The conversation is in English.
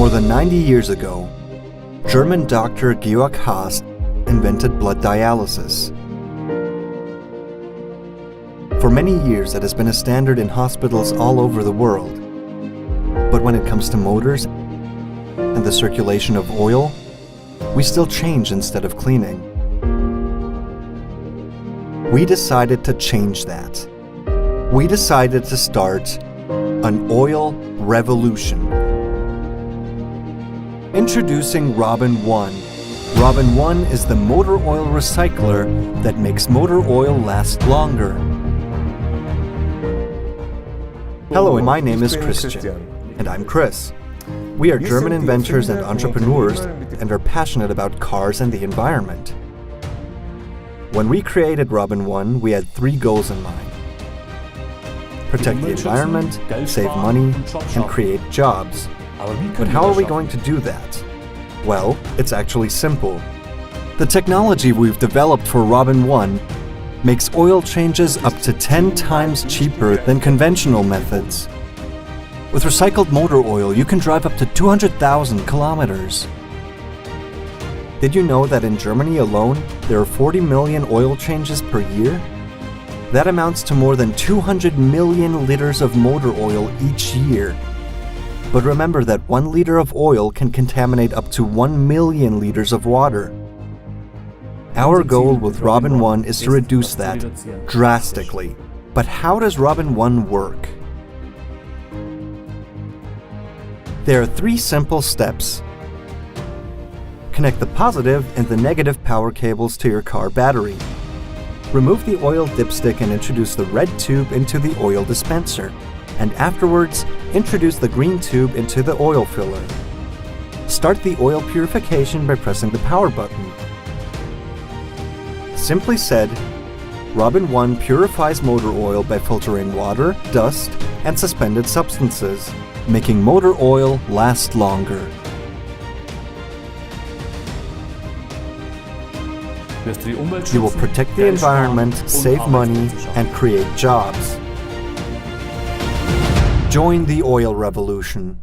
More than 90 years ago, German doctor Georg Haas invented blood dialysis. For many years, it has been a standard in hospitals all over the world. But when it comes to motors and the circulation of oil, we still change instead of cleaning. We decided to change that. We decided to start an oil revolution. Introducing robinOne. robinOne is the motor oil recycler that makes motor oil last longer. Hello, my name is Christian. And I'm Chris. We are German inventors and entrepreneurs and are passionate about cars and the environment. When we created robinOne, we had 3 goals in mind: protect the environment, save money, and create jobs. But how are we going to do that? Well, it's actually simple. The technology we've developed for robinOne makes oil changes up to 10 times cheaper than conventional methods. With recycled motor oil, you can drive up to 200,000 kilometers. Did you know that in Germany alone, there are 40 million oil changes per year? That amounts to more than 200 million liters of motor oil each year. But remember that 1 liter of oil can contaminate up to 1 million liters of water. Our goal with robinOne is to reduce that drastically. But how does robinOne work? There are 3 simple steps. Connect the positive and the negative power cables to your car battery. Remove the oil dipstick and introduce the red tube into the oil dispenser. And afterwards, introduce the green tube into the oil filler. Start the oil purification by pressing the power button. Simply said, robinOne purifies motor oil by filtering water, dust, and suspended substances, making motor oil last longer. You will protect the environment, save money, and create jobs. Join the oil revolution.